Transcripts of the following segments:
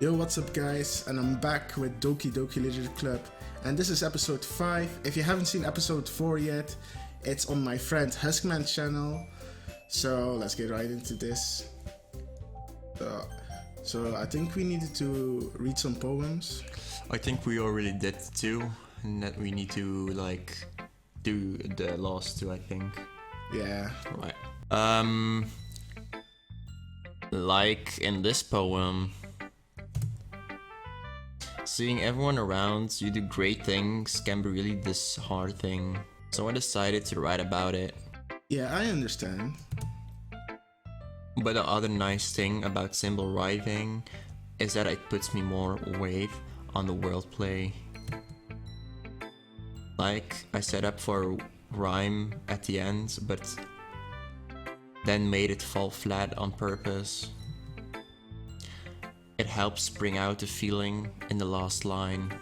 Yo, what's up guys? And I'm back with Doki Literature Club, and this is episode 5. If you haven't seen episode 4 yet, it's on my friend Husk Man channel. So let's get right into this. So I think we needed to read some poems. I think we already did too, and that we need to do the last two, I think. Yeah. Right. Like in this poem, seeing everyone around you do great things can be really disheartening. So I decided to write about it. Yeah, I understand. But the other nice thing about symbol writing is that it puts me more weight on the wordplay. Like, I set up for a rhyme at the end, but then made it fall flat on purpose. It helps bring out the feeling in the last line.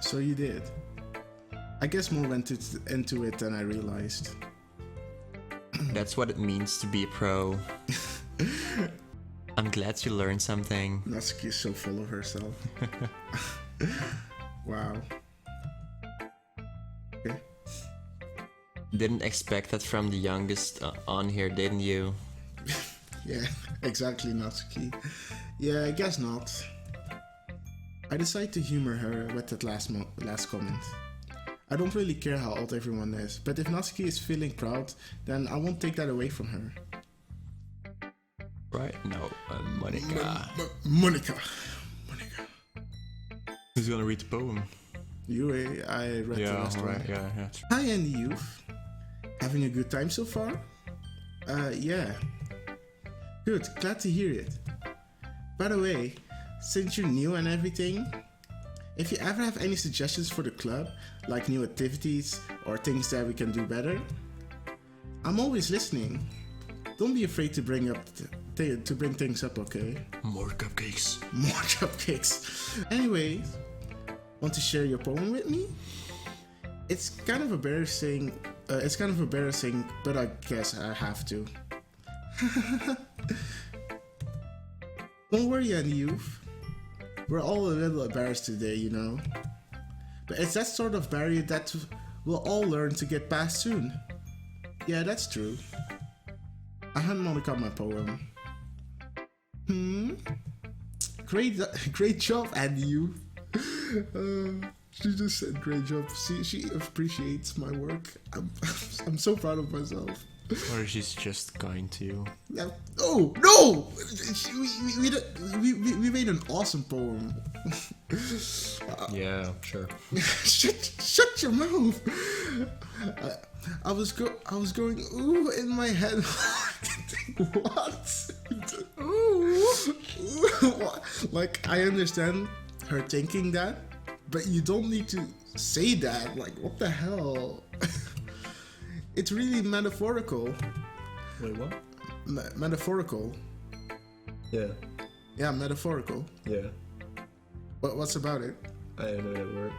So you did. I guess more went into it than I realized. That's what it means to be a pro. I'm glad you learned something. Natsuki is so full of herself. Wow. Okay. Didn't expect that from the youngest on here, didn't you? Yeah, exactly, Natsuki. Yeah, I guess not. I decided to humor her with that last comment. I don't really care how old everyone is, but if Natsuki is feeling proud, then I won't take that away from her. Right? No, Monica. Monica. Who's gonna read the poem? You, I read the last one. Yeah. Hi, Andy Youth. Having a good time so far? Yeah. Good, glad to hear it. By the way, since you're new and everything, if you ever have any suggestions for the club, like new activities or things that we can do better, I'm always listening. Don't be afraid to bring things up, okay? More cupcakes. More cupcakes. Anyway, want to share your poem with me? It's kind of embarrassing. But I guess I have to. Don't worry, Andy Youth. We're all a little embarrassed today, you know. But it's that sort of barrier that we'll all learn to get past soon. Yeah, that's true. I hand Monica my poem. Great job, Andy Youth. She just said great job. See, she appreciates my work. I'm so proud of myself. Or she's just kind to you. Oh no! We made an awesome poem. Yeah, sure. Shut your mouth. I was going ooh in my head. What? Ooh. Like, I understand her thinking that, but you don't need to say that. Like, what the hell? It's really metaphorical. Wait, what? Metaphorical. Yeah. Yeah, metaphorical. Yeah. What's about it? I don't know that word.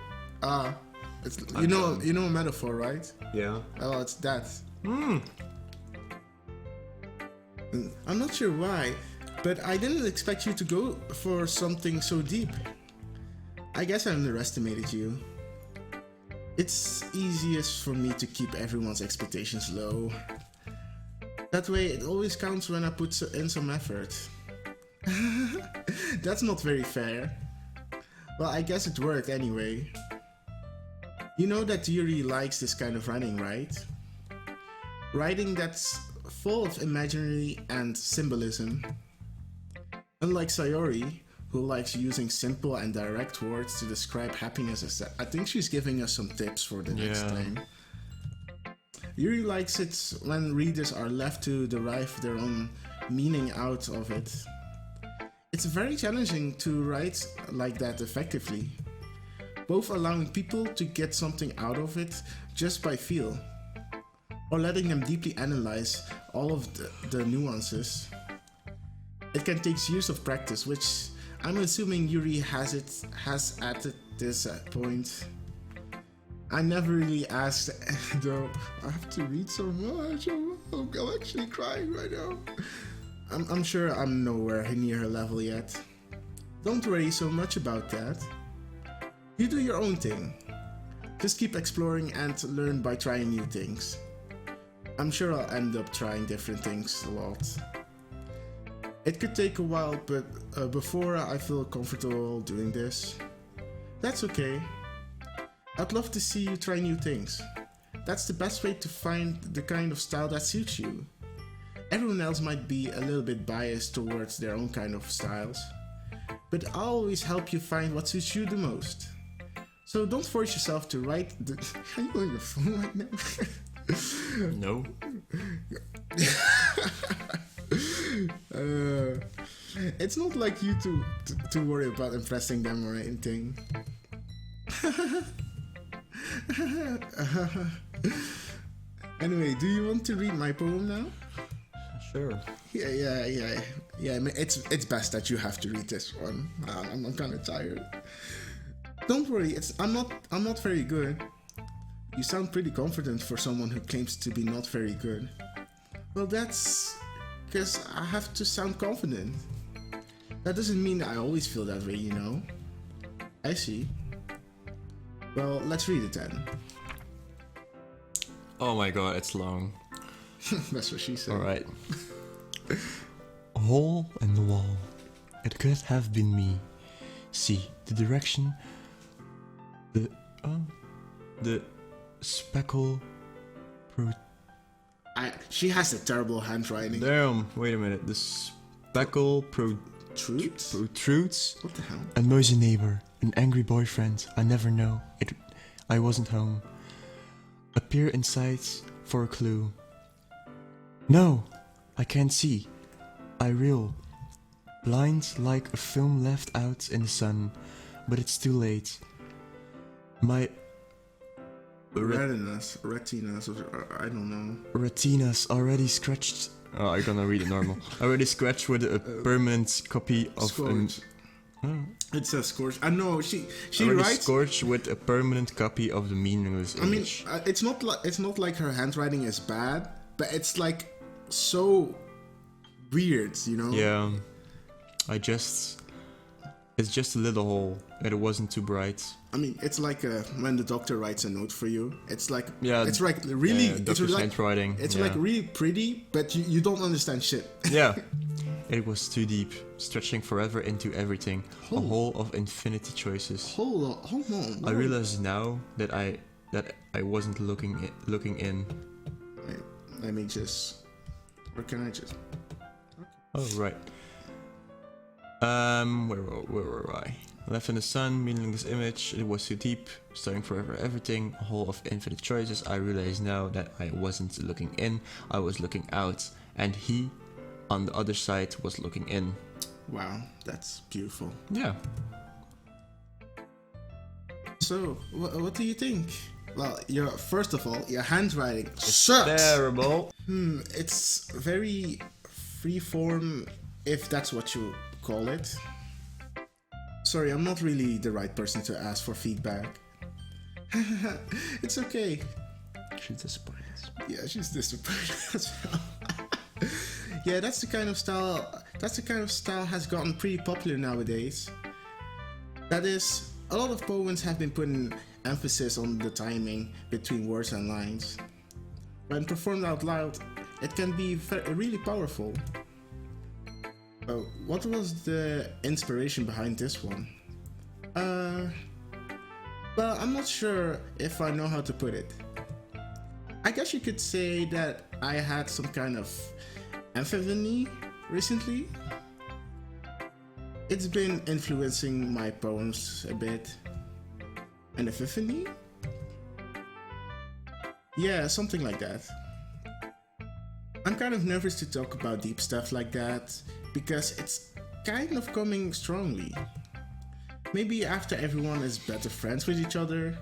It's you know a metaphor, right? Yeah. Oh, it's that. I'm not sure why, but I didn't expect you to go for something so deep. I guess I underestimated you. It's easiest for me to keep everyone's expectations low. That way it always counts when I put in some effort. That's not very fair. Well, I guess it worked anyway. You know that Yuri likes this kind of writing, right? Writing that's full of imagery and symbolism. Unlike Sayori, who likes using simple and direct words to describe happiness. I think she's giving us some tips for the next time. Yuri likes it when readers are left to derive their own meaning out of it. It's very challenging to write like that effectively, both allowing people to get something out of it just by feel, or letting them deeply analyze all of the nuances. It can take years of practice, which I'm assuming Yuri has at this point. I never really asked, though. I have to read so much. I'm actually crying right now. I'm sure I'm nowhere near her level yet. Don't worry so much about that. You do your own thing. Just keep exploring and learn by trying new things. I'm sure I'll end up trying different things a lot. It could take a while, but before I feel comfortable doing this, that's okay. I'd love to see you try new things. That's the best way to find the kind of style that suits you. Everyone else might be a little bit biased towards their own kind of styles, but I'll always help you find what suits you the most. So don't force yourself to write the... Are you on your phone right now? No. It's not like you to worry about impressing them or anything. Anyway, do you want to read my poem now? Sure. Yeah. I mean, it's best that you have to read this one. I'm kind of tired. Don't worry, I'm not very good. You sound pretty confident for someone who claims to be not very good. Well, that's because I have to sound confident. That doesn't mean I always feel that way, you know? I see. Well, let's read it then. Oh my god, it's long. That's what she said. Alright. A hole in the wall. It could have been me. See, the direction. The speckle. She has a terrible handwriting. Damn, wait a minute. The speckle protrudes. What the hell? A noisy neighbor, an angry boyfriend. I never know. I wasn't home. Appear in sight for a clue. No, I can't see. I reel. Blind like a film left out in the sun, but it's too late. My retinas, I don't know. Retinas already scratched. Oh, I'm gonna read it normal. Already scratched with a permanent copy of It says scorched. I know she already writes scorched with a permanent copy of the meaningless image. I mean, it's not like her handwriting is bad, but it's like so weird, you know? Yeah, it's just a little hole. It wasn't too bright. I mean, it's like when the doctor writes a note for you. It's like it's like really, doctor's it's like handwriting. It's like really pretty, but you don't understand shit. Yeah, it was too deep, stretching forever into everything. A hole of infinity choices. Hold on. I realize now that I wasn't looking in. Wait, let me just. Or can I just? Oh right. Where were I? Left in the sun, meaningless image. It was too deep, starting forever everything. A hole of infinite choices. I realize now that I wasn't looking in. I was looking out, and he, on the other side, was looking in. Wow, that's beautiful. Yeah. So, what do you think? Well, first of all, your handwriting sucks. Terrible. It's very freeform, if that's what you call it. Sorry, I'm not really the right person to ask for feedback. It's okay. She's disappointed. Yeah, she's disappointed as well. Yeah, that's the kind of style has gotten pretty popular nowadays. That is, a lot of poems have been putting emphasis on the timing between words and lines. When performed out loud, it can be really powerful. What was the inspiration behind this one? Well, I'm not sure if I know how to put it. I guess you could say that I had some kind of epiphany recently. It's been influencing my poems a bit. An epiphany? Yeah, something like that. I'm kind of nervous to talk about deep stuff like that because it's kind of coming strongly. Maybe after everyone is better friends with each other.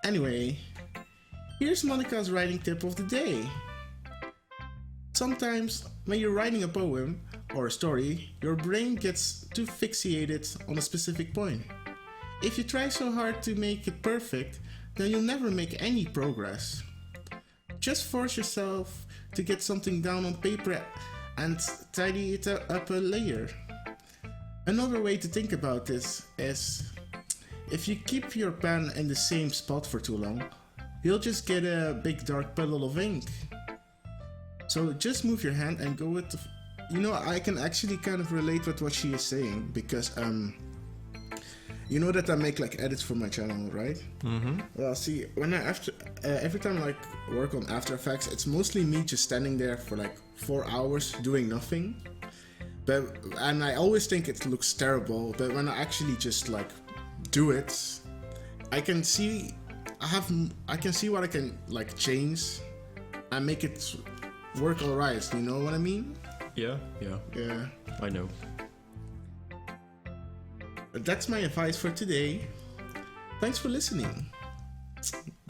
Anyway, here's Monica's writing tip of the day. Sometimes when you're writing a poem or a story, your brain gets too fixated on a specific point. If you try so hard to make it perfect, then you'll never make any progress. Just force yourself to get something down on paper and tidy it up a layer. Another way to think about this is if you keep your pen in the same spot for too long, you'll just get a big dark puddle of ink. So just move your hand and go with I can actually kind of relate with what she is saying because you know that I make like edits for my channel, right? Mm-hmm. Well, see, when every time I like work on After Effects, it's mostly me just standing there for like 4 hours doing nothing. And I always think it looks terrible, but when I actually just like do it, I can see what I can like change and make it work alright. You know what I mean? Yeah. Yeah. I know. That's my advice for today. Thanks for listening.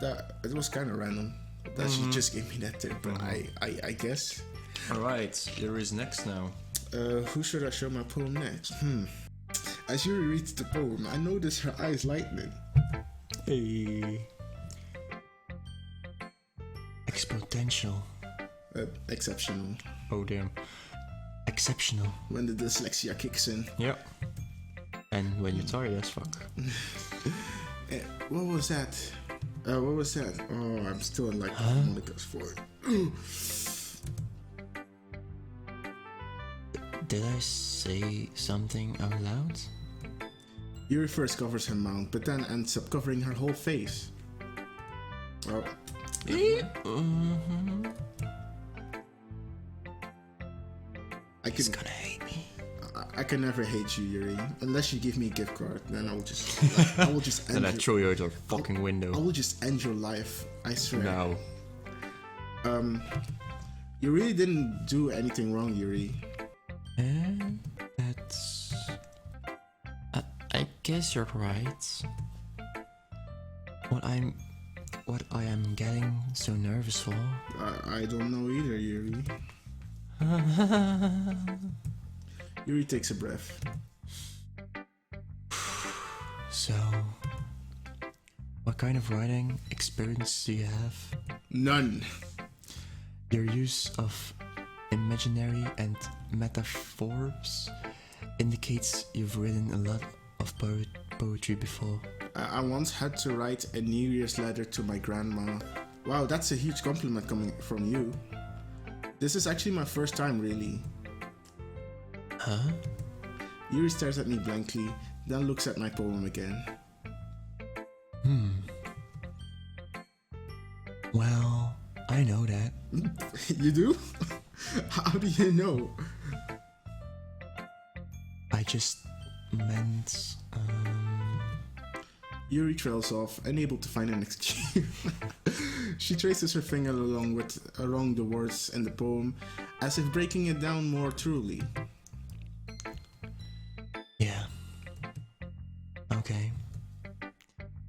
It was kind of random that she just gave me that tip, but I guess. All right, Yuri is next now. Who should I show my poem next? As Yuri reads the poem, I notice her eyes lightening. Hey. Exponential. Exceptional. Oh damn. Exceptional. When the dyslexia kicks in. Yep. And when you're tired as fuck. What was that? Oh, I'm still in like Monica's for it. Did I say something out loud? Yuri first covers her mouth, but then ends up covering her whole face. Oh. Mm-hmm. He's gonna hate me. I can never hate you, Yuri. Unless you give me a gift card, then I will just end. Then I throw you out your fucking window. I will just end your life. I swear. No. You really didn't do anything wrong, Yuri. That's. I guess you're right. What I am getting so nervous for. I don't know either, Yuri. Yuri takes a breath. So, what kind of writing experience do you have? None. Your use of imaginary and metaphors indicates you've written a lot of poetry before. I once had to write a New Year's letter to my grandma. Wow, that's a huge compliment coming from you. This is actually my first time, really. Huh? Yuri stares at me blankly, then looks at my poem again. Well, I know that. You do? How do you know? I just meant, Yuri trails off, unable to find an excuse. She traces her finger along the words in the poem, as if breaking it down more truly. Yeah. Okay.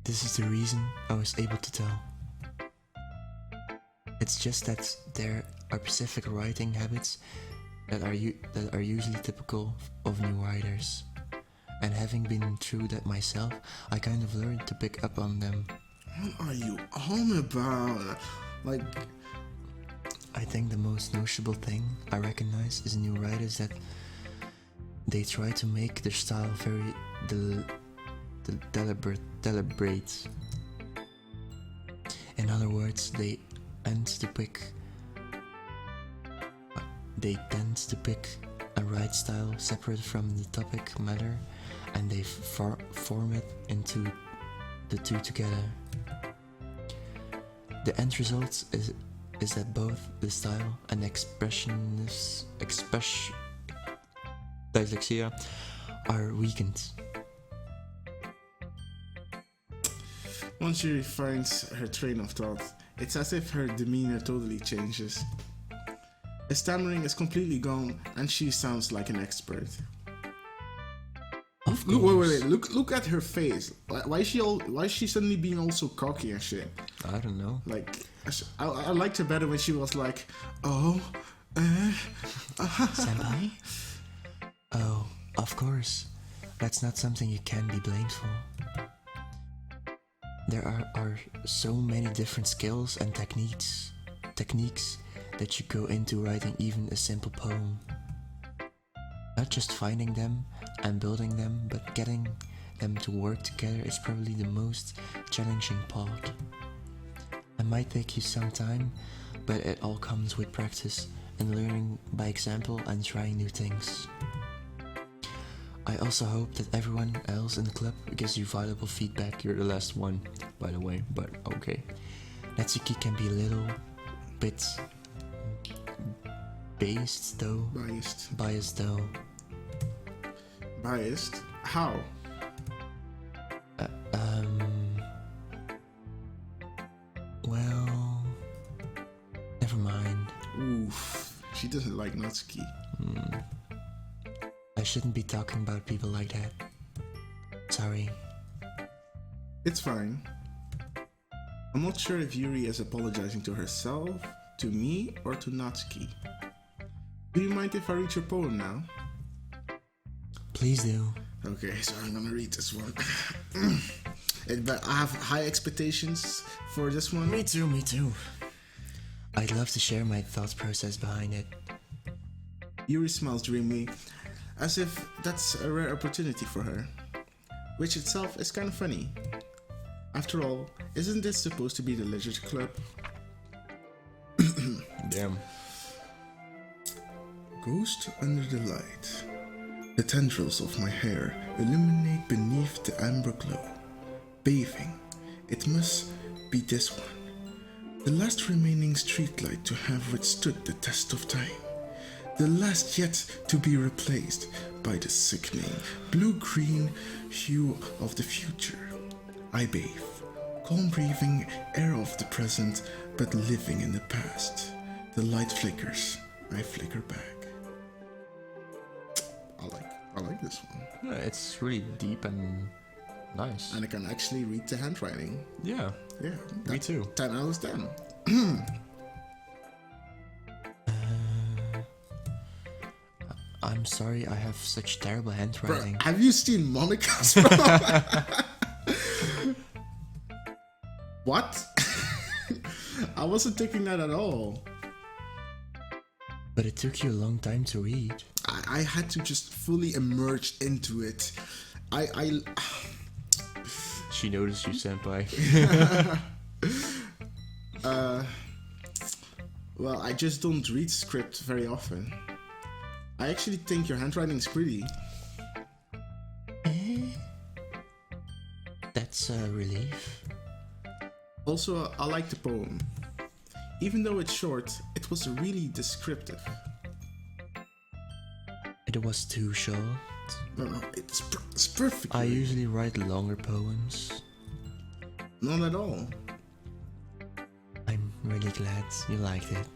This is the reason I was able to tell. It's just that there are specific writing habits that are usually typical of new writers. And having been through that myself, I kind of learned to pick up on them. What are you on about? Like... I think the most noticeable thing I recognize is new writers that they try to make their style very deliberate. In other words, they tend to pick a write style separate from the topic matter, and they form it into the two together. The end result is that both the style and dyslexia are weakened. Once she finds her train of thought, it's as if her demeanor totally changes. Her stammering is completely gone, and she sounds like an expert. Wait! Look at her face. Why is she suddenly being all so cocky and shit? I don't know. Like, I liked her better when she was like, Senpai? Oh, of course. That's not something you can be blamed for. There are so many different skills and techniques that you go into writing even a simple poem. Not just finding them and building them, but getting them to work together is probably the most challenging part. It might take you some time, but it all comes with practice and learning by example and trying new things. I also hope that everyone else in the club gives you valuable feedback. You're the last one, by the way, but okay. Natsuki can be a little bit biased though. Biased though. Biased? How? Well, never mind. Oof, she doesn't like Natsuki. I shouldn't be talking about people like that. Sorry. It's fine. I'm not sure if Yuri is apologizing to herself, to me, or to Natsuki. Do you mind if I read your poem now? Please do. Okay, so I'm gonna read this one. But I have high expectations for this one. Me too. I'd love to share my thought process behind it. Yuri smiles dreamily, as if that's a rare opportunity for her, which itself is kind of funny. After all, isn't this supposed to be the literature club? Damn. Ghost under the light. The tendrils of my hair illuminate beneath the amber glow. Bathing, it must be this one. The last remaining streetlight to have withstood the test of time. The last yet to be replaced by the sickening blue-green hue of the future. I bathe, calm breathing air of the present, but living in the past. The light flickers, I flicker back. I like this one. Yeah, it's really deep and nice. And I can actually read the handwriting. Yeah, Yeah. me too. 10 out of 10. I'm sorry I have such terrible Bro, handwriting. have you seen Monica's? What? I wasn't thinking that at all. But it took you a long time to read. I had to just fully immerse into it. I She noticed you, senpai. well, I just don't read script very often. I actually think your handwriting's pretty. That's a relief. Also, I like the poem. Even though it's short, it was really descriptive. It was too short. No, it's perfect. I usually write longer poems. Not at all. I'm really glad you liked it.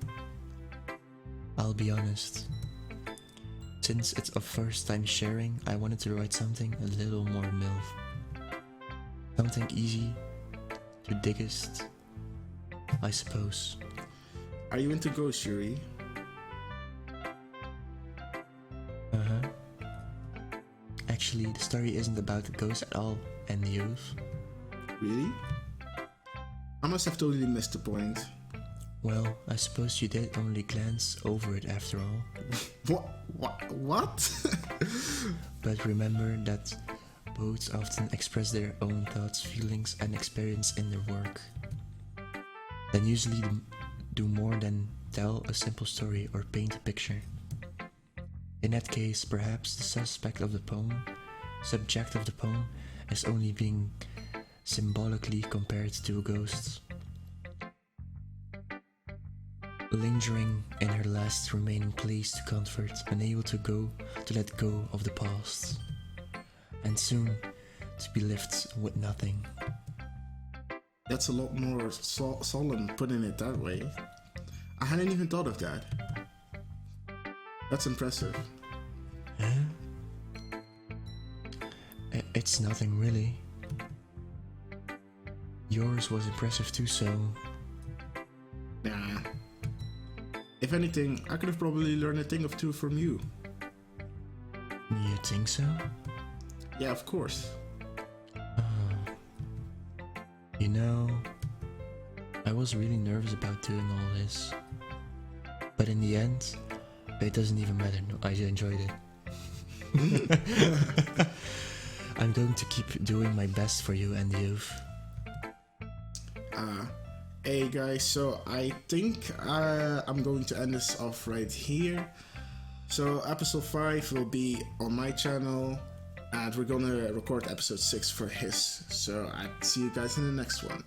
I'll be honest. Since it's a first time sharing, I wanted to write something a little more MILF. Something easy to digest, I suppose. Are you into ghosts, Yuri? Actually, the story isn't about the ghosts at all, and the youth. Really? I must have totally missed the point. Well, I suppose you did only glance over it after all. What? But remember that poets often express their own thoughts, feelings, and experience in their work. They usually do more than tell a simple story or paint a picture. In that case, perhaps the subject of the poem is only being symbolically compared to a ghost, lingering in her last remaining place to comfort, unable to let go of the past, and soon to be left with nothing. That's a lot more solemn putting it that way. I hadn't even thought of that. That's impressive. Huh? It's nothing really. Yours was impressive too, so... Nah. If anything, I could have probably learned a thing or two from you. You think so? Yeah, of course. You know, I was really nervous about doing all this. But in the end, it doesn't even matter. No, I enjoyed it. I'm going to keep doing my best for you and the youth. Hey guys, so I think I'm going to end this off right here. So episode 5 will be on my channel, and we're gonna record episode 6 for his. So I'll see you guys in the next one.